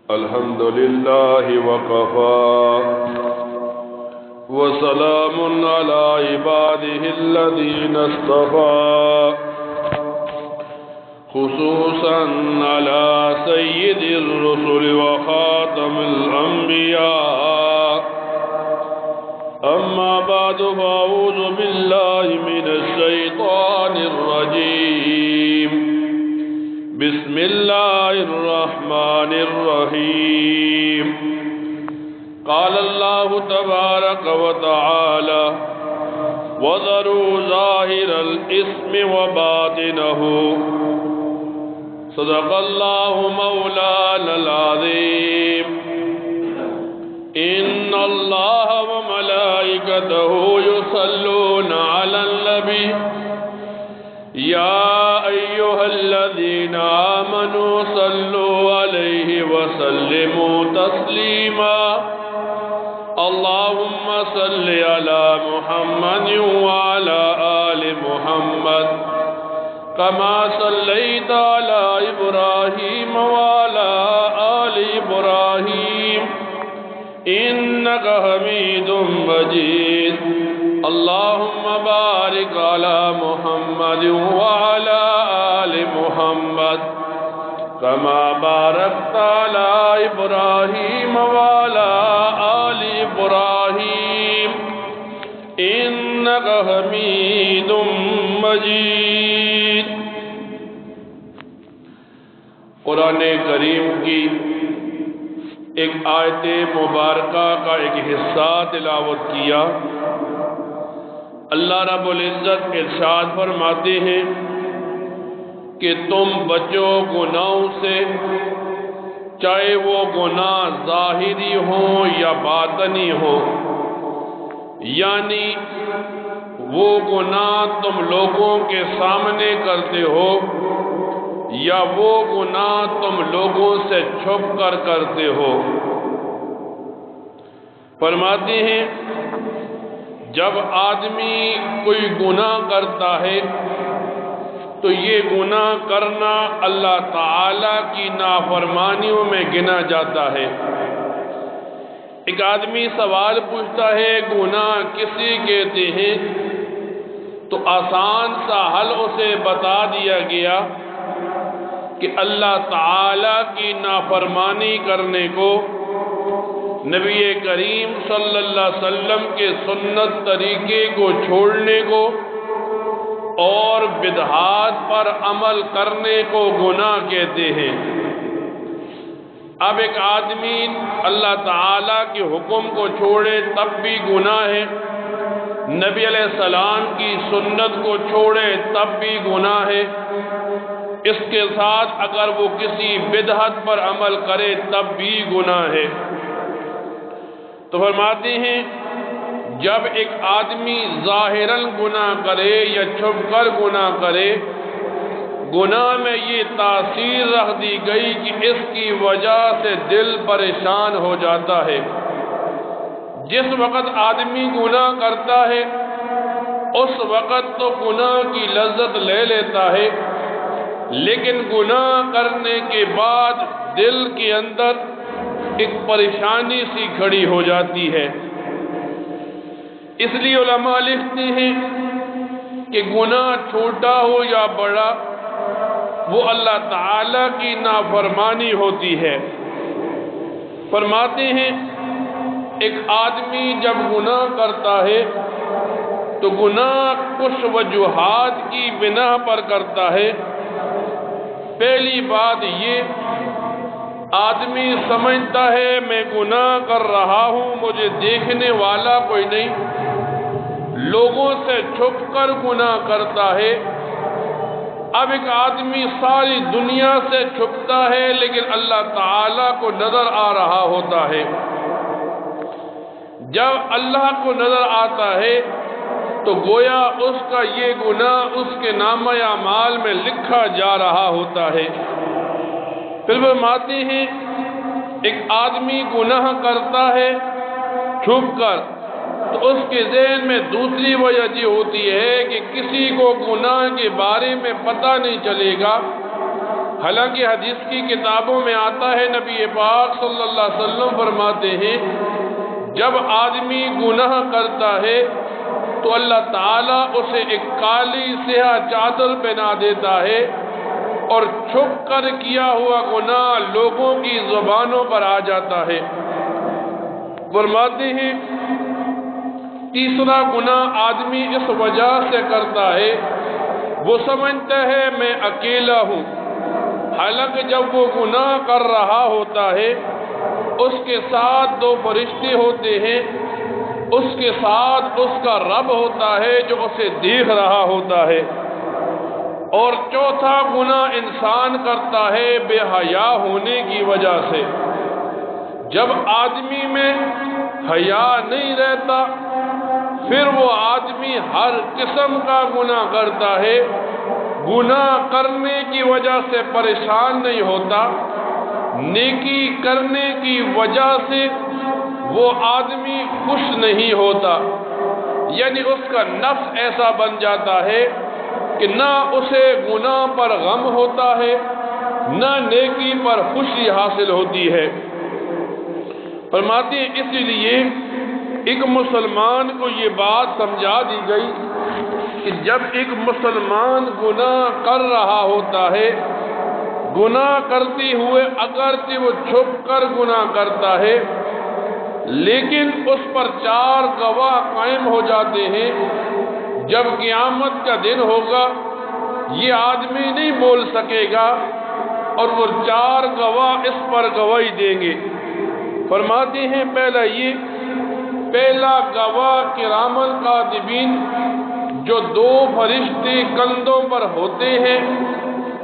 الحمد لله وكفى وسلام على عباده الذين اصطفى خصوصا على سيد الرسل وخاتم الأنبياء أما بعد فأعوذ بالله من الشيطان الرجيم بسم الله الرحمن الرحيم قال الله تبارك وتعالى وذروا ظاهر الإثم وباطنه صدق الله مولانا العظيم إن الله وملائكته يصلون على النبي يا أيها الذين آمنوا صلوا عليه وسلموا تسليما اللهم صل على محمد وعلى آل محمد كما صليت على إبراهيم وعلى آل إبراهيم إنك حميد مجيد اللهم بارك على محمد وعلى آل محمد كما باركت على إبراهيم وعلى آل إبراهيم إنك حميد مجيد۔ قرآن کریم کی ایک آیت مبارکہ کا ایک حصہ تلاوت کیا۔ اللہ رب العزت ارشاد فرماتے ہیں کہ تم بچو گناہوں سے، چاہے وہ گناہ ظاہری ہوں یا باطنی ہوں، یعنی وہ گناہ تم لوگوں کے سامنے کرتے ہو یا وہ گناہ تم لوگوں سے چھپ کر کرتے ہو۔ فرماتے ہیں جب آدمی کوئی گناہ کرتا ہے تو یہ گناہ کرنا اللہ تعالی کی نافرمانیوں میں گنا جاتا ہے۔ ایک آدمی سوال پوچھتا ہے گناہ کسی کہتے ہیں تو آسان سا حل اسے بتا دیا گیا کہ اللہ تعالی کی نافرمانی کرنے کو، نبی کریم صلی اللہ علیہ وسلم کے سنت طریقے کو چھوڑنے کو اور بدعات پر عمل کرنے کو گناہ کہتے ہیں۔ اب ایک آدمی اللہ تعالیٰ کے حکم کو چھوڑے تب بھی گناہ ہے، نبی علیہ السلام کی سنت کو چھوڑے تب بھی گناہ ہے، اس کے ساتھ اگر وہ کسی بدعت پر عمل کرے تب بھی گناہ ہے۔ تو فرماتے ہیں جب ایک آدمی ظاہراً گناہ کرے یا چھپ کر گناہ کرے، گناہ میں یہ تاثیر رکھ دی گئی کہ اس کی وجہ سے دل پریشان ہو جاتا ہے۔ جس وقت آدمی گناہ کرتا ہے اس وقت تو گناہ کی لذت لے لیتا ہے، لیکن گناہ کرنے کے بعد دل کے اندر ایک پریشانی سی کھڑی ہو جاتی ہے۔ اس لیے علماء لکھتے ہیں کہ گناہ چھوٹا ہو یا بڑا وہ اللہ تعالی کی نافرمانی ہوتی ہے۔ فرماتے ہیں ایک آدمی جب گناہ کرتا ہے تو گناہ کچھ وجوہات کی بنا پر کرتا ہے۔ پہلی بات یہ، آدمی سمجھتا ہے میں گناہ کر رہا ہوں، مجھے دیکھنے والا کوئی نہیں، لوگوں سے چھپ کر گناہ کرتا ہے۔ اب ایک آدمی ساری دنیا سے چھپتا ہے لیکن اللہ تعالیٰ کو نظر آ رہا ہوتا ہے۔ جب اللہ کو نظر آتا ہے تو گویا اس کا یہ گناہ اس کے نامہ اعمال میں لکھا جا رہا ہوتا ہے۔ پھر فرماتے ہیں ایک آدمی گناہ کرتا ہے چھپ کر تو اس کے ذہن میں دوسری وجہ یہ ہوتی ہے کہ کسی کو گناہ کے بارے میں پتہ نہیں چلے گا، حالانکہ حدیث کی کتابوں میں آتا ہے، نبی پاک صلی اللہ علیہ وسلم فرماتے ہیں جب آدمی گناہ کرتا ہے تو اللہ تعالیٰ اسے ایک کالی سیاہ چادر پہنا دیتا ہے اور چھپ کر کیا ہوا گناہ لوگوں کی زبانوں پر آ جاتا ہے۔ فرماتے ہیں تیسرا گناہ آدمی اس وجہ سے کرتا ہے، وہ سمجھتا ہے میں اکیلا ہوں، حالانکہ جب وہ گناہ کر رہا ہوتا ہے اس کے ساتھ دو فرشتے ہوتے ہیں، اس کے ساتھ اس کا رب ہوتا ہے جو اسے دیکھ رہا ہوتا ہے۔ اور چوتھا گناہ انسان کرتا ہے بے حیا ہونے کی وجہ سے۔ جب آدمی میں حیا نہیں رہتا پھر وہ آدمی ہر قسم کا گناہ کرتا ہے، گناہ کرنے کی وجہ سے پریشان نہیں ہوتا، نیکی کرنے کی وجہ سے وہ آدمی خوش نہیں ہوتا، یعنی اس کا نفس ایسا بن جاتا ہے کہ نہ اسے گناہ پر غم ہوتا ہے نہ نیکی پر خوشی حاصل ہوتی ہے۔ فرماتے ہیں اسی لیے ایک مسلمان کو یہ بات سمجھا دی گئی کہ جب ایک مسلمان گناہ کر رہا ہوتا ہے، گناہ کرتے ہوئے اگرچہ وہ چھپ کر گناہ کرتا ہے لیکن اس پر 4 گواہ قائم ہو جاتے ہیں، جب قیامت کا دن ہوگا یہ آدمی نہیں بول سکے گا اور وہ 4 گواہ اس پر گواہی دیں گے۔ فرماتے ہیں پہلا گواہ کرام الکاتبین، جو 2 فرشتے کندھوں پر ہوتے ہیں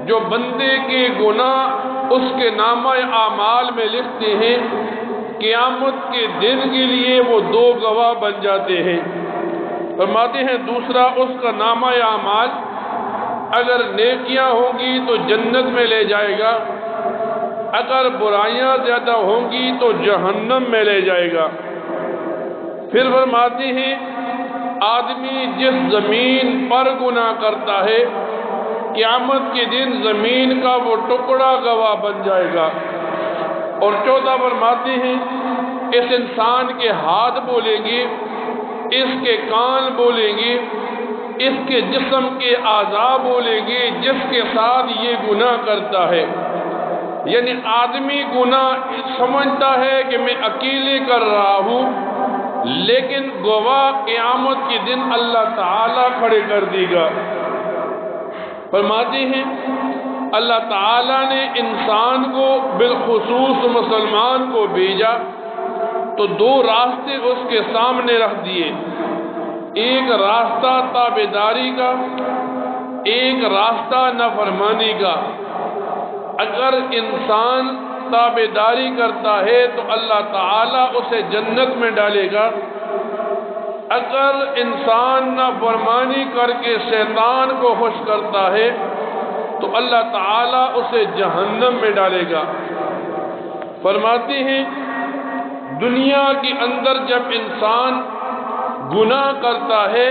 جو بندے کے گناہ اس کے نامہ اعمال میں لکھتے ہیں، قیامت کے دن کے لیے وہ 2 گواہ بن جاتے ہیں۔ فرماتے ہیں دوسرا اس کا نامہ اعمال اگر نیکیاں ہوں گی تو جنت میں لے جائے گا، اگر برائیاں زیادہ ہوں گی تو جہنم میں لے جائے گا۔ پھر فرماتے ہیں آدمی جس زمین پر گناہ کرتا ہے قیامت کے دن زمین کا وہ ٹکڑا گواہ بن جائے گا۔ اور چوتھا فرماتے ہیں اس انسان کے ہاتھ بولیں گے، اس کے کان بولیں گے، اس کے جسم کے اعضاء بولیں گے جس کے ساتھ یہ گناہ کرتا ہے۔ یعنی آدمی گناہ سمجھتا ہے کہ میں اکیلے کر رہا ہوں، لیکن گواہ قیامت کے دن اللہ تعالیٰ کھڑے کر دے گا۔ فرماتے ہیں اللہ تعالیٰ نے انسان کو بالخصوص مسلمان کو بھیجا تو 2 راستے اس کے سامنے رکھ دیے، ایک راستہ تابعداری کا، ایک راستہ نافرمانی کا۔ اگر انسان تابعداری کرتا ہے تو اللہ تعالیٰ اسے جنت میں ڈالے گا، اگر انسان نافرمانی کر کے شیطان کو خوش کرتا ہے تو اللہ تعالیٰ اسے جہنم میں ڈالے گا۔ فرماتے ہیں دنیا کے اندر جب انسان گناہ کرتا ہے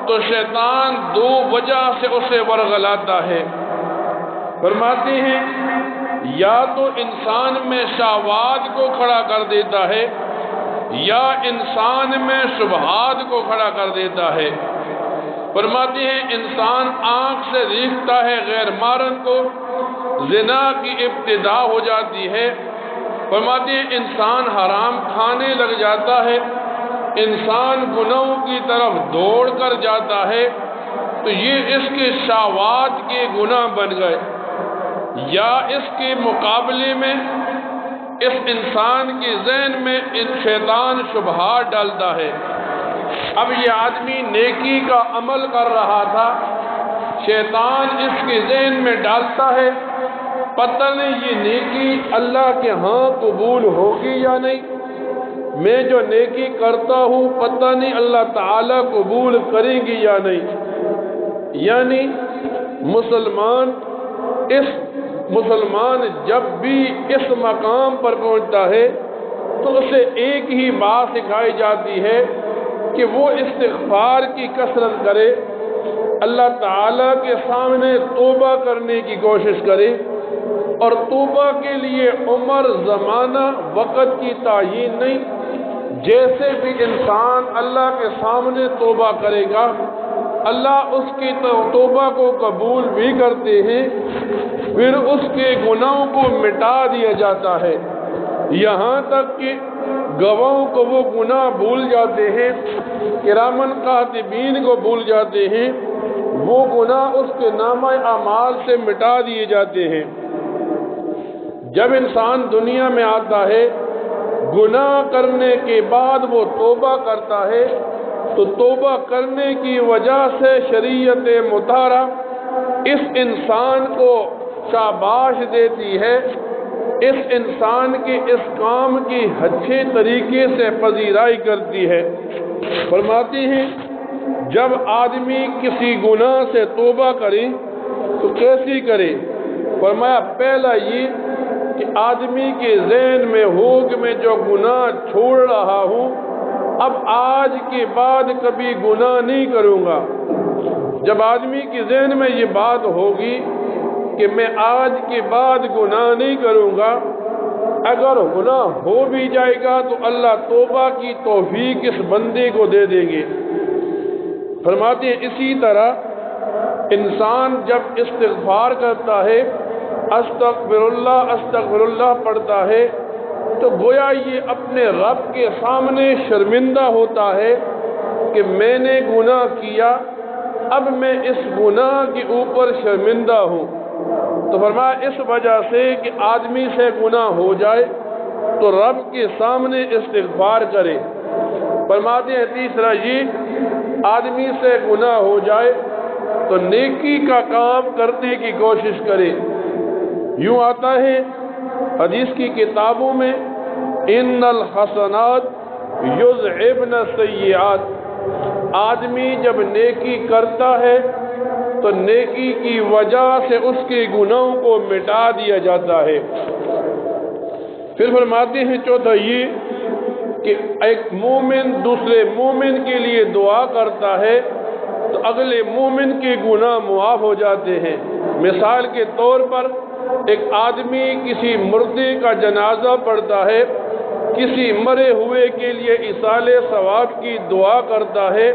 تو شیطان 2 وجہ سے اسے ورغلاتا ہے۔ فرماتے ہیں یا تو انسان میں شہوات کو کھڑا کر دیتا ہے یا انسان میں شبہات کو کھڑا کر دیتا ہے۔ فرماتے ہیں انسان آنکھ سے دیکھتا ہے غیر محرم کو، زنا کی ابتدا ہو جاتی ہے۔ فرماتے ہیں انسان حرام کھانے لگ جاتا ہے، انسان گناہوں کی طرف دوڑ کر جاتا ہے، تو یہ اس کے شہوات کے گناہ بن گئے۔ یا اس کے مقابلے میں اس انسان کے ذہن میں شیطان شبہات ڈالتا ہے۔ اب یہ آدمی نیکی کا عمل کر رہا تھا، شیطان اس کے ذہن میں ڈالتا ہے پتہ نہیں یہ نیکی اللہ کے ہاں قبول ہوگی یا نہیں، میں جو نیکی کرتا ہوں پتہ نہیں اللہ تعالیٰ قبول کریں گی یا نہیں۔ یعنی مسلمان جب بھی اس مقام پر پہنچتا ہے تو اسے ایک ہی بات سکھائی جاتی ہے کہ وہ استغفار کی کثرت کرے، اللہ تعالیٰ کے سامنے توبہ کرنے کی کوشش کرے، اور توبہ کے لیے عمر، زمانہ، وقت کی تعیین نہیں۔ جیسے بھی انسان اللہ کے سامنے توبہ کرے گا، اللہ اس کی توبہ کو قبول بھی کرتے ہیں، پھر اس کے گناہوں کو مٹا دیا جاتا ہے، یہاں تک کہ گواہوں کو وہ گناہ بھول جاتے ہیں، کرامن کاتبین کو بھول جاتے ہیں، وہ گناہ اس کے نامہ اعمال سے مٹا دیے جاتے ہیں۔ جب انسان دنیا میں آتا ہے، گناہ کرنے کے بعد وہ توبہ کرتا ہے، تو توبہ کرنے کی وجہ سے شریعت مطہرہ اس انسان کو شاباش دیتی ہے، اس انسان کے اس کام کی اچھے طریقے سے پذیرائی کرتی ہے۔ فرماتی ہیں جب آدمی کسی گناہ سے توبہ کرے تو کیسی کرے؟ فرمایا پہلا یہ کہ آدمی کے ذہن میں ہو کہ میں جو گناہ چھوڑ رہا ہوں اب آج کے بعد کبھی گناہ نہیں کروں گا۔ جب آدمی کے ذہن میں یہ بات ہوگی کہ میں آج کے بعد گناہ نہیں کروں گا، اگر گناہ ہو بھی جائے گا تو اللہ توبہ کی توفیق اس بندے کو دے دیں گے۔ فرماتے ہیں اسی طرح انسان جب استغفار کرتا ہے، استغفر اللہ پڑھتا ہے، تو گویا یہ اپنے رب کے سامنے شرمندہ ہوتا ہے کہ میں نے گناہ کیا، اب میں اس گناہ کے اوپر شرمندہ ہوں۔ تو فرمایا اس وجہ سے کہ آدمی سے گناہ ہو جائے تو رب کے سامنے استغفار کرے۔ فرماتے ہیں تیسرا یہ آدمی سے گناہ ہو جائے تو نیکی کا کام کرنے کی کوشش کرے۔ یوں آتا ہے حدیث کی کتابوں میں ان الحسنات یذہبن السیئات، آدمی جب نیکی کرتا ہے تو نیکی کی وجہ سے اس کے گناہوں کو مٹا دیا جاتا ہے۔ پھر فرماتے ہیں چوتھا یہ کہ ایک مومن دوسرے مومن کے لیے دعا کرتا ہے تو اگلے مومن کے گناہ معاف ہو جاتے ہیں۔ مثال کے طور پر ایک آدمی کسی مردے کا جنازہ پڑھتا ہے، کسی مرے ہوئے کے لیے ایصال ثواب کی دعا کرتا ہے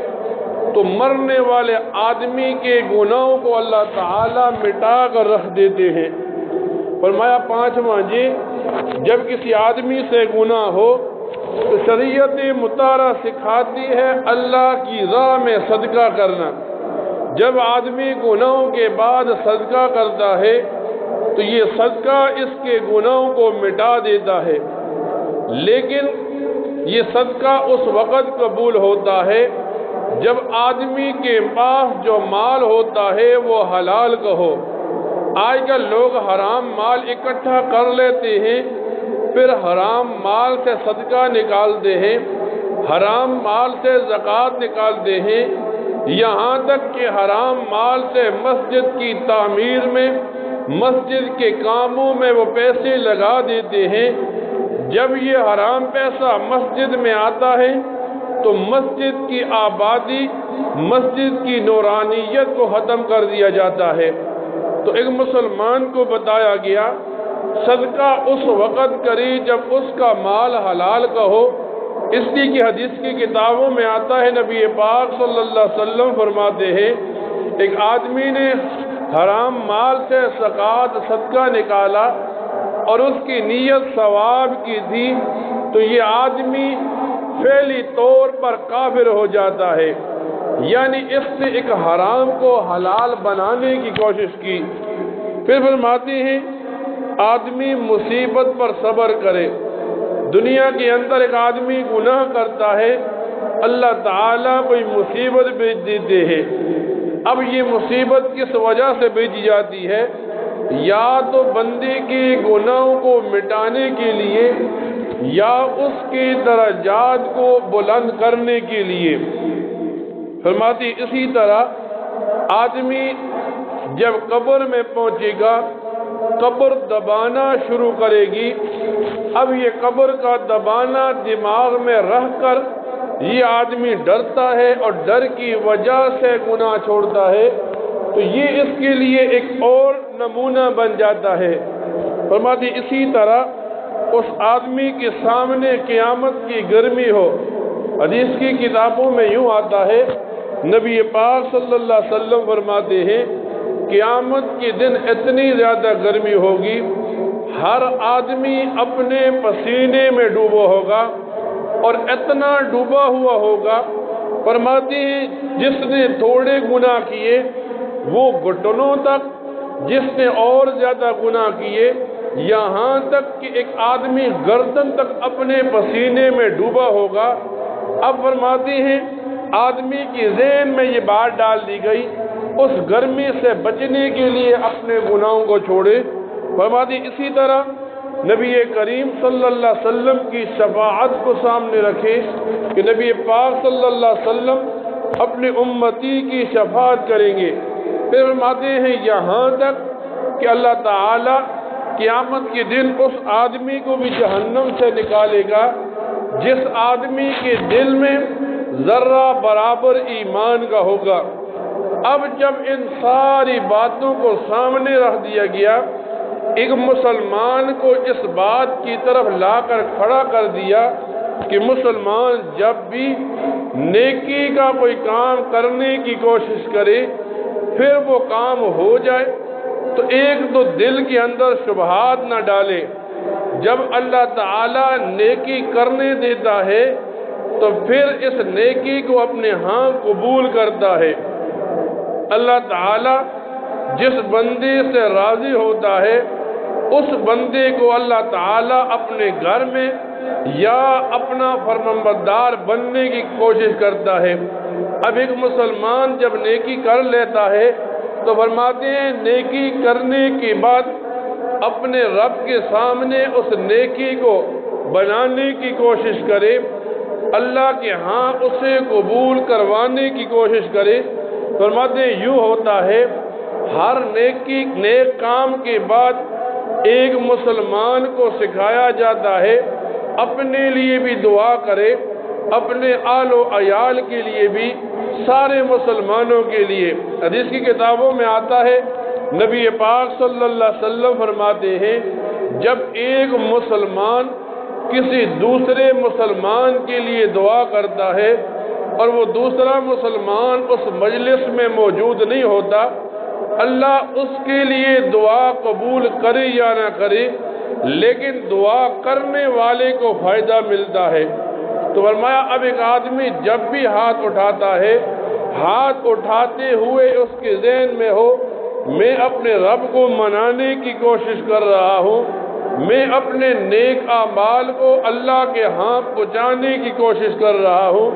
تو مرنے والے آدمی کے گناہوں کو اللہ تعالی مٹا کر رکھ دیتے ہیں۔ فرمایا پانچواں جب کسی آدمی سے گناہ ہو تو شریعت مطہرہ سکھاتی ہے اللہ کی راہ میں صدقہ کرنا۔ جب آدمی گناہوں کے بعد صدقہ کرتا ہے تو یہ صدقہ اس کے گناہوں کو مٹا دیتا ہے، لیکن یہ صدقہ اس وقت قبول ہوتا ہے جب آدمی کے پاس جو مال ہوتا ہے وہ حلال کا ہو۔ آج کل لوگ حرام مال اکٹھا کر لیتے ہیں، پھر حرام مال سے صدقہ نکالتے ہیں، حرام مال سے زکوٰۃ نکالتے ہیں، یہاں تک کہ حرام مال سے مسجد کی تعمیر میں، مسجد کے کاموں میں وہ پیسے لگا دیتے ہیں۔ جب یہ حرام پیسہ مسجد میں آتا ہے تو مسجد کی آبادی، مسجد کی نورانیت کو ختم کر دیا جاتا ہے۔ تو ایک مسلمان کو بتایا گیا صدقہ اس وقت کرے جب اس کا مال حلال کا ہو، اس لیے کہ حدیث کی کتابوں میں آتا ہے نبی پاک صلی اللہ علیہ وسلم فرماتے ہیں ایک آدمی نے حرام مال سے زکوٰۃ صدقہ نکالا اور اس کی نیت ثواب کی تھی تو یہ آدمی فعلی طور پر کافر ہو جاتا ہے، یعنی اس نے ایک حرام کو حلال بنانے کی کوشش کی۔ پھر فرماتے ہیں آدمی مصیبت پر صبر کرے۔ دنیا کے اندر ایک آدمی گناہ کرتا ہے، اللہ تعالیٰ کوئی مصیبت بھیج دیتے ہیں۔ اب یہ مصیبت کس وجہ سے بھیجی جاتی ہے؟ یا تو بندے کے گناہوں کو مٹانے کے لیے یا اس کے درجات کو بلند کرنے کے لیے۔ فرماتی اسی طرح آدمی جب قبر میں پہنچے گا قبر دبانا شروع کرے گی۔ اب یہ قبر کا دبانا دماغ میں رہ کر یہ آدمی ڈرتا ہے اور ڈر کی وجہ سے گناہ چھوڑتا ہے، تو یہ اس کے لیے ایک اور نمونہ بن جاتا ہے۔ فرماتے اسی طرح اس آدمی کے سامنے قیامت کی گرمی ہو. حدیث کی کتابوں میں یوں آتا ہے، نبی پاک صلی اللہ علیہ وسلم فرماتے ہیں قیامت کے دن اتنی زیادہ گرمی ہوگی، ہر آدمی اپنے پسینے میں ڈوبا ہوگا اور اتنا ڈوبا ہوا ہوگا. فرماتے ہیں جس نے تھوڑے گناہ کیے وہ گھٹنوں تک، جس نے اور زیادہ گناہ کیے یہاں تک کہ ایک آدمی گردن تک اپنے پسینے میں ڈوبا ہوگا. اب فرماتے ہیں آدمی کی ذہن میں یہ بات ڈال دی گئی اس گرمی سے بچنے کے لیے اپنے گناہوں کو چھوڑے. فرماتے اسی طرح نبی کریم صلی اللہ علیہ وسلم کی شفاعت کو سامنے رکھے کہ نبی پاک صلی اللہ علیہ وسلم اپنے امتی کی شفاعت کریں گے. پھر فرماتے ہیں یہاں تک کہ اللہ تعالی قیامت کے دن اس آدمی کو بھی جہنم سے نکالے گا جس آدمی کے دل میں ذرہ برابر ایمان کا ہوگا. اب جب ان ساری باتوں کو سامنے رکھ دیا گیا، ایک مسلمان کو اس بات کی طرف لا کر کھڑا کر دیا کہ مسلمان جب بھی نیکی کا کوئی کام کرنے کی کوشش کرے پھر وہ کام ہو جائے تو ایک تو دل کے اندر شبہات نہ ڈالے. جب اللہ تعالی نیکی کرنے دیتا ہے تو پھر اس نیکی کو اپنے ہاں قبول کرتا ہے. اللہ تعالی جس بندے سے راضی ہوتا ہے اس بندے کو اللہ تعالی اپنے گھر میں یا اپنا فرمانبردار بننے کی کوشش کرتا ہے. اب ایک مسلمان جب نیکی کر لیتا ہے تو فرماتے ہیں نیکی کرنے کے بعد اپنے رب کے سامنے اس نیکی کو بنانے کی کوشش کرے، اللہ کے ہاں اسے قبول کروانے کی کوشش کرے. فرماتے ہیں یوں ہوتا ہے ہر نیک کام کے بعد ایک مسلمان کو سکھایا جاتا ہے اپنے لیے بھی دعا کرے، اپنے آل و عیال کے لیے بھی، سارے مسلمانوں کے لیے. حدیث کی کتابوں میں آتا ہے نبی پاک صلی اللہ علیہ وسلم فرماتے ہیں جب ایک مسلمان کسی دوسرے مسلمان کے لیے دعا کرتا ہے اور وہ دوسرا مسلمان اس مجلس میں موجود نہیں ہوتا، اللہ اس کے لیے دعا قبول کرے یا نہ کرے لیکن دعا کرنے والے کو فائدہ ملتا ہے. تو فرمایا اب ایک آدمی جب بھی ہاتھ اٹھاتا ہے، ہاتھ اٹھاتے ہوئے اس کے ذہن میں ہو میں اپنے رب کو منانے کی کوشش کر رہا ہوں، میں اپنے نیک اعمال کو اللہ کے ہاں پہنچانے کی کوشش کر رہا ہوں.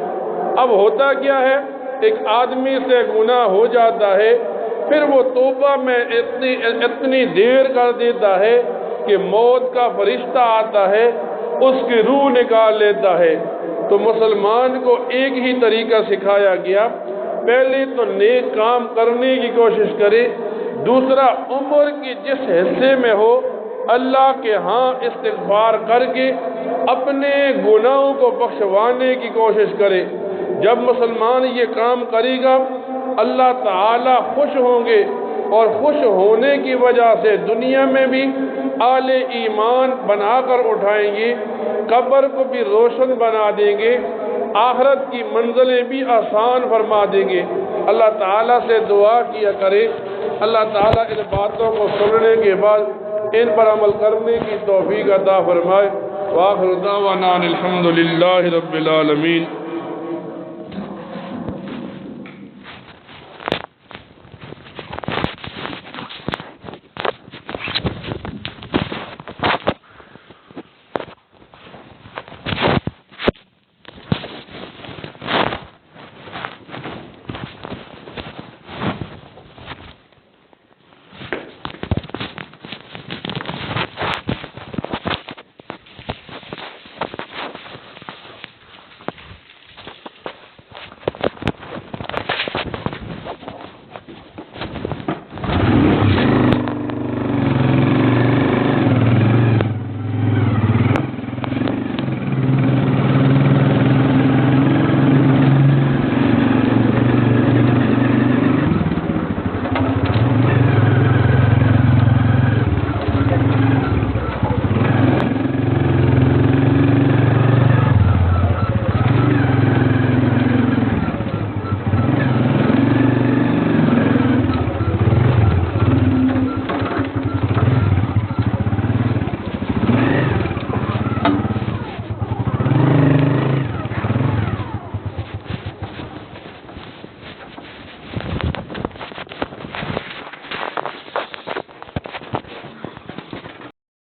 اب ہوتا کیا ہے ایک آدمی سے گناہ ہو جاتا ہے پھر وہ توبہ میں اتنی دیر کر دیتا ہے کہ موت کا فرشتہ آتا ہے اس کی روح نکال لیتا ہے. تو مسلمان کو ایک ہی طریقہ سکھایا گیا، پہلے تو نیک کام کرنے کی کوشش کرے، دوسرا عمر کی جس حصے میں ہو اللہ کے ہاں استغفار کر کے اپنے گناہوں کو بخشوانے کی کوشش کرے. جب مسلمان یہ کام کرے گا اللہ تعالی خوش ہوں گے اور خوش ہونے کی وجہ سے دنیا میں بھی اہل ایمان بنا کر اٹھائیں گے، قبر کو بھی روشن بنا دیں گے، آخرت کی منزلیں بھی آسان فرما دیں گے. اللہ تعالیٰ سے دعا کیا کرے اللہ تعالیٰ ان باتوں کو سننے کے بعد ان پر عمل کرنے کی توفیق عطا فرمائے. وآخر دعوانا الحمد للہ رب العالمین.